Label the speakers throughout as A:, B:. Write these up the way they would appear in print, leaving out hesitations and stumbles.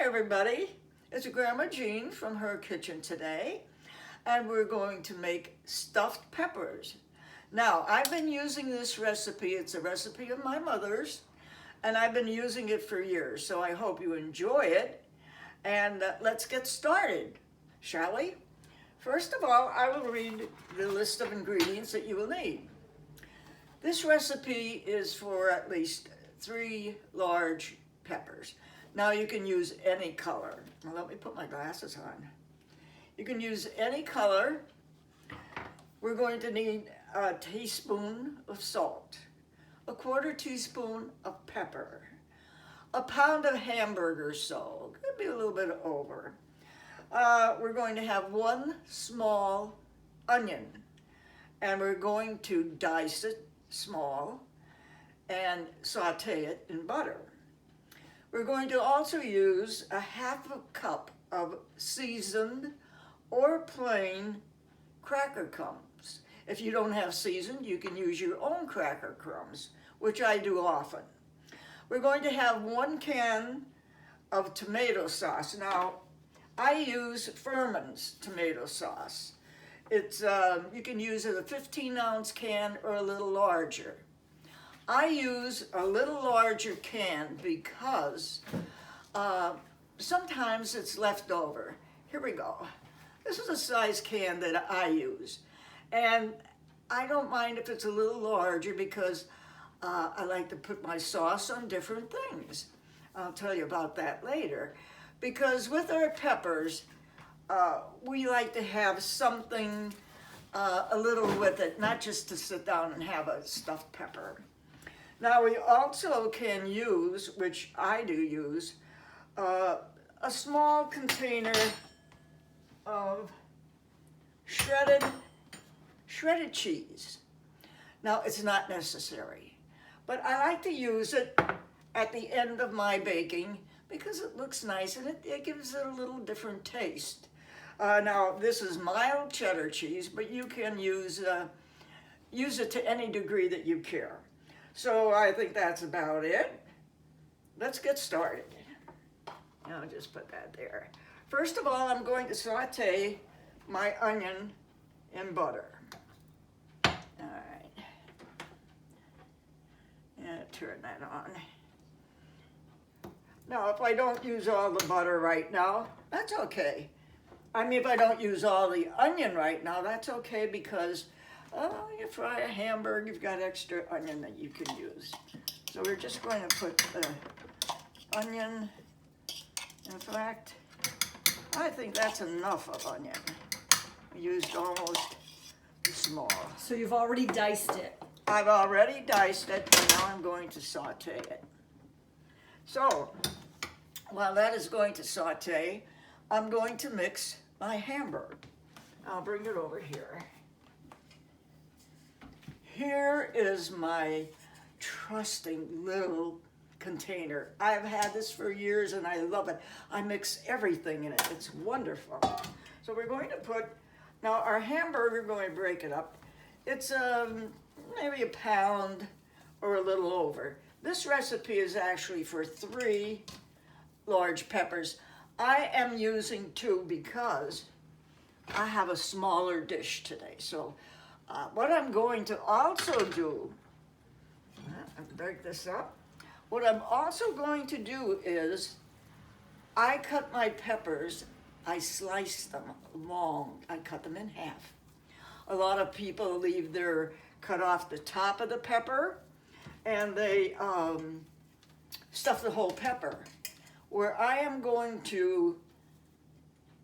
A: everybody. It's Grandma Jean from her kitchen today, and we're going to make stuffed peppers. Now, I've been using this recipe. It's a recipe of my mother's, and I've been using it for years, so I hope you enjoy it. And let's get started, shall we? First of all, I will read the list of ingredients that you will need. This recipe is for at least 3 large peppers. Now you can use any color. Now let me put my glasses on. You can use any color. We're going to need a teaspoon of salt, a 1/4 teaspoon of pepper, a pound of hamburger salt, could be a little bit over. We're going to have 1 small onion, and we're going to dice it small and saute it in butter. We're going to also use a 1/2 cup of seasoned or plain cracker crumbs. If you don't have seasoned, you can use your own cracker crumbs, which I do often. We're going to have 1 can of tomato sauce. Now, I use Furman's tomato sauce. It's you can use it a 15-ounce can or a little larger. I use a little larger can because sometimes it's left over. Here we go. This is a size can that I use. And I don't mind if it's a little larger because I like to put my sauce on different things. I'll tell you about that later. Because with our peppers, we like to have something a little with it, not just to sit down and have a stuffed pepper. Now we also can use, which I do use, a small container of shredded cheese. Now it's not necessary, but I like to use it at the end of my baking because it looks nice and it gives it a little different taste. Now this is mild cheddar cheese, but you can use it to any degree that you care. So I think that's about it. Let's get started. I'll just put that there. First of all, I'm going to saute my onion in butter. All right. And turn that on. Now, if I don't use all the butter right now, that's okay. I mean, if I don't use all the onion right now, that's okay because you fry a hamburger, you've got extra onion that you can use. So we're just going to put the onion. In fact, I think that's enough of onion. I used almost small.
B: So you've already diced it.
A: I've already diced it, and now I'm going to saute it. So, while that is going to saute, I'm going to mix my hamburger. I'll bring it over here. Here is my trusting little container. I've had this for years and I love it. I mix everything in it. It's wonderful. So we're going to put, now our hamburger, we're going to break it up. It's maybe a pound or a little over. This recipe is actually for 3 large peppers. I am using 2 because I have a smaller dish today. So what I'm going to also do, I'll break this up. What I'm also going to do is I cut my peppers, I slice them long, I cut them in half. A lot of people leave their cut off the top of the pepper and they stuff the whole pepper. Where I am going to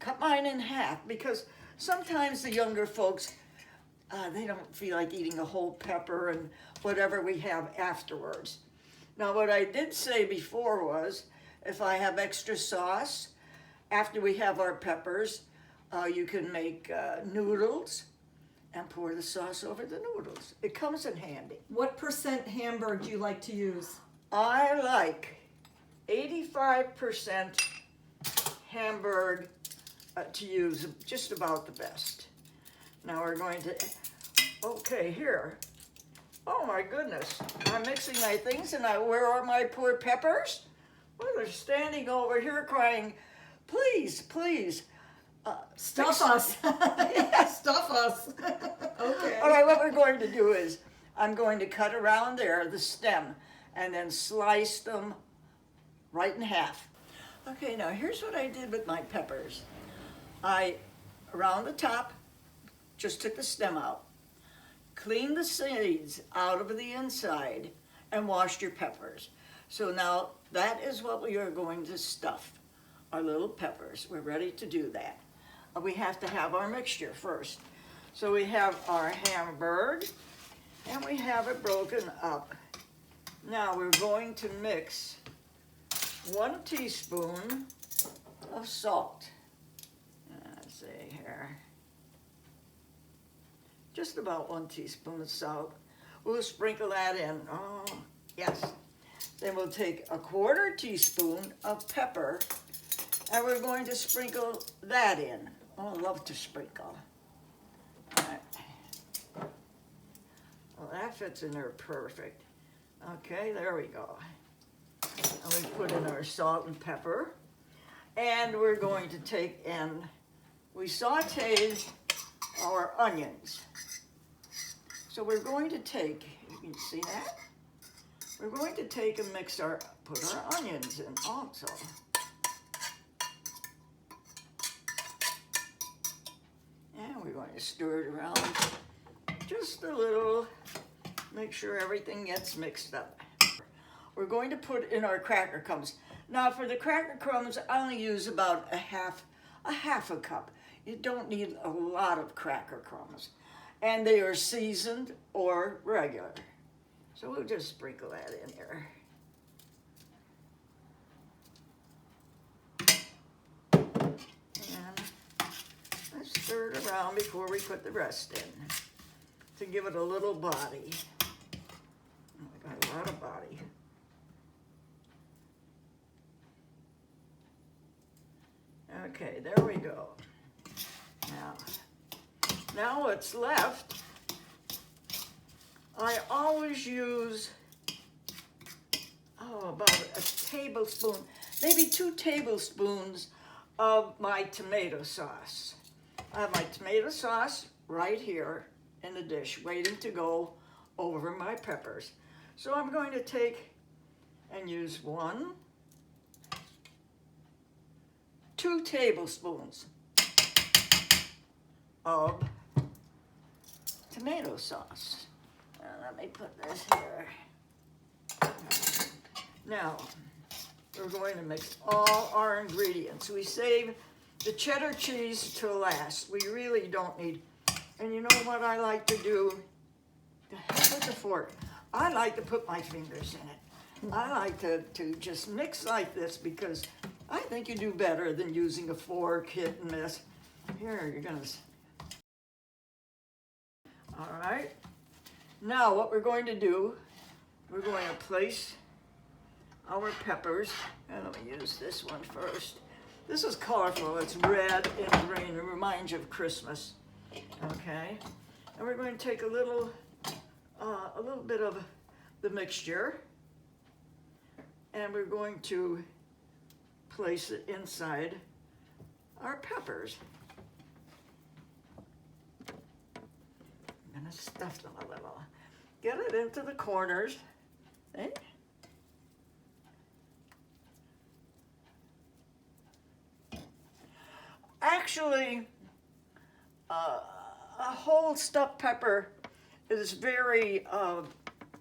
A: cut mine in half because sometimes the younger folks, they don't feel like eating a whole pepper and whatever we have afterwards. Now what I did say before was if I have extra sauce, after we have our peppers, you can make noodles and pour the sauce over the noodles. It comes in handy.
B: What % Hamburg do you like to use?
A: I like 85% Hamburg to use, just about the best. Now we're going to, okay, here. Oh my goodness, I'm mixing my things and where are my poor peppers? Well, they're standing over here crying, please, please.
B: Stuff us. Stuff us. Okay.
A: All right, what we're going to do is I'm going to cut around there, the stem, and then slice them right in half. Okay, now here's what I did with my peppers. Around the top, just took the stem out, cleaned the seeds out of the inside, and washed your peppers. So now that is what we are going to stuff, our little peppers. We're ready to do that. We have to have our mixture first. So we have our Hamburg, and we have it broken up. Now we're going to mix 1 teaspoon of salt. Let's see here. Just about 1 teaspoon of salt. We'll sprinkle that in. Oh, yes. Then we'll take 1/4 teaspoon of pepper, and we're going to sprinkle that in. Oh, I love to sprinkle. All right. Well, that fits in there perfect. Okay, there we go. And we put in our salt and pepper. And we're going to take in, we sauteed our onions. So we're going to take, you can see that? We're going to take and put our onions in also. And we're going to stir it around just a little, make sure everything gets mixed up. We're going to put in our cracker crumbs. Now for the cracker crumbs, I only use about a half a cup. You don't need a lot of cracker crumbs. And they are seasoned or regular. So we'll just sprinkle that in here. And let's stir it around before we put the rest in to give it a little body. Oh, got a lot of body. Okay, there we go. Now what's left, I always use, about a tablespoon, maybe 2 tablespoons of my tomato sauce. I have my tomato sauce right here in the dish, waiting to go over my peppers. So I'm going to take and use 2 tablespoons of tomato sauce. Let me put this here. Now, we're going to mix all our ingredients. We save the cheddar cheese to last. We really don't need, and you know what I like to do? The heck with the fork. I like to put my fingers in it. I like to just mix like this because I think you do better than using a fork, hit and miss. Here, you're gonna. All right. Now what we're going to do, we're going to place our peppers, and let me use this one first. This is colorful. It's red and green. It reminds you of Christmas. Okay. And we're going to take a little bit of the mixture, and we're going to place it inside our peppers. I'm gonna stuff them a little. Get it into the corners. See? Actually, a whole stuffed pepper is very,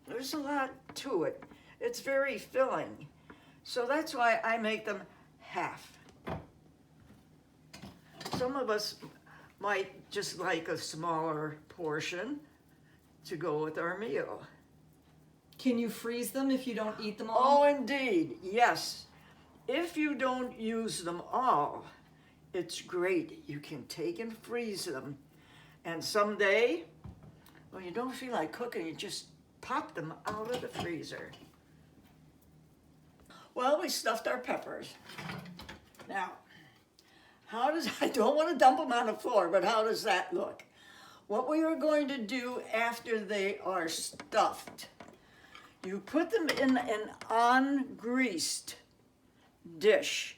A: there's a lot to it. It's very filling. So that's why I make them half. Some of us might just like a smaller portion to go with our meal.
B: Can you freeze them if you don't eat them all?
A: Oh, indeed, yes. If you don't use them all, it's great. You can take and freeze them. And someday, when you don't feel like cooking, you just pop them out of the freezer. Well, we stuffed our peppers. Now, I don't want to dump them on the floor, but how does that look? What we are going to do after they are stuffed, you put them in an ungreased dish.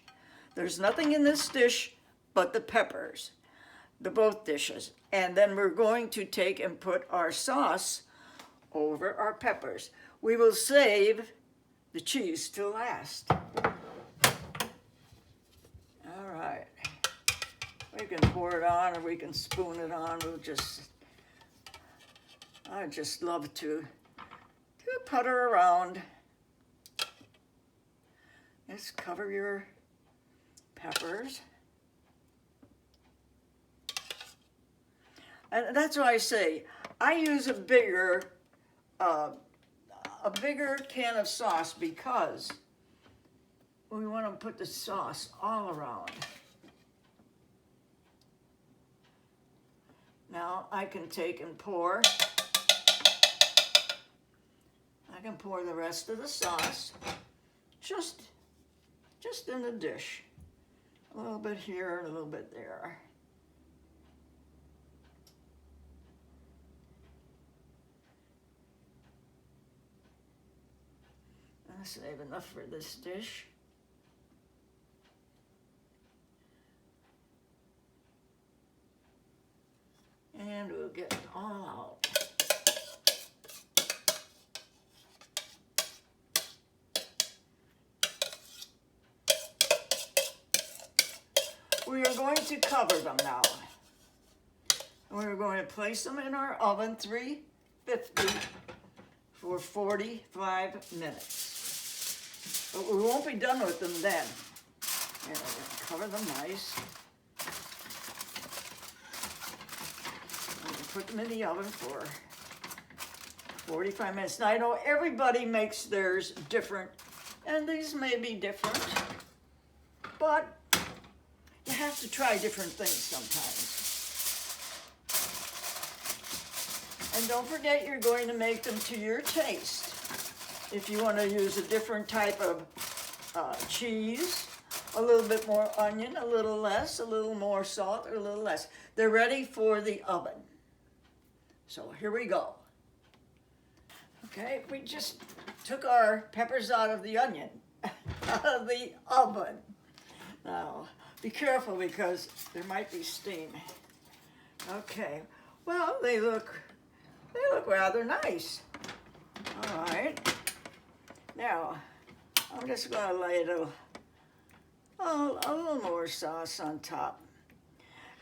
A: There's nothing in this dish but the peppers, both dishes. And then we're going to take and put our sauce over our peppers. We will save the cheese till last. All right. We can pour it on or we can spoon it on. I just love to putter around. Just cover your peppers. And that's why I say, I use a bigger can of sauce because we want to put the sauce all around. Now I can take and pour. I can pour the rest of the sauce just in the dish. A little bit here and a little bit there. I'll save enough for this dish. And we'll get it all out. We are going to cover them now. We're going to place them in our oven, 350, for 45 minutes. But we won't be done with them then. Here, we're going to cover them nice. Put them in the oven for 45 minutes. Now, I know everybody makes theirs different, and these may be different, but you have to try different things sometimes. And don't forget, you're going to make them to your taste. If you want to use a different type of cheese, a little bit more onion, a little less, a little more salt, or a little less. They're ready for the oven. So here we go. Okay, we just took our peppers out of the onion, out of the oven. Now, be careful because there might be steam. Okay, well, they look rather nice. All right. Now, I'm just gonna lay a little more sauce on top.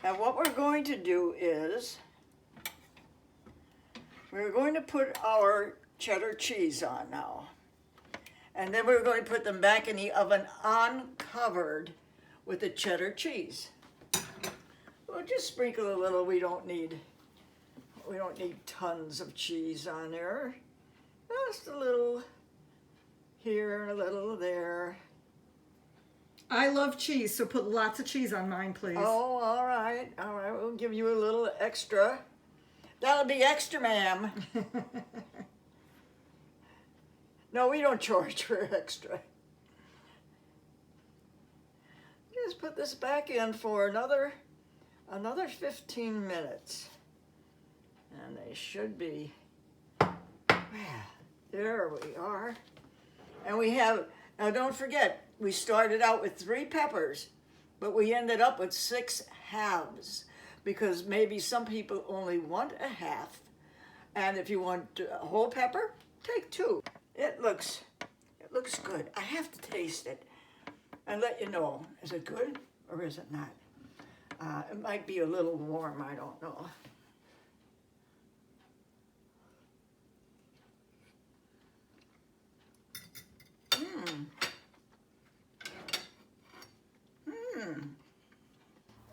A: And what we're going to do is, we're going to put our cheddar cheese on now. And then we're going to put them back in the oven uncovered with the cheddar cheese. We'll just sprinkle a little. We don't need tons of cheese on there. Just a little here and a little there.
B: I love cheese, so put lots of cheese on mine, please.
A: Oh, all right. All right, we'll give you a little extra. That'll be extra, ma'am. No, we don't charge for extra. Just put this back in for another 15 minutes. And they should be, there we are. And we have, now don't forget, we started out with 3 peppers, but we ended up with 6 halves. Because maybe some people only want a half. And if you want a whole pepper, take 2. It looks good. I have to taste it and let you know, is it good or is it not? It might be a little warm, I don't know.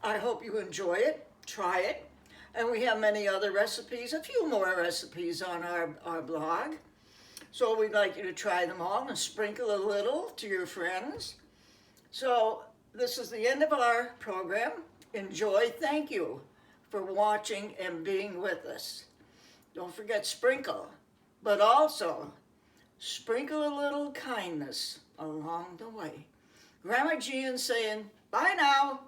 A: I hope you enjoy it. Try it. And we have many other recipes, a few more recipes on our blog. So we'd like you to try them all and sprinkle a little to your friends. So this is the end of our program. Enjoy. Thank you for watching and being with us. Don't forget sprinkle, but also sprinkle a little kindness along the way. Grandma Jean saying, bye now.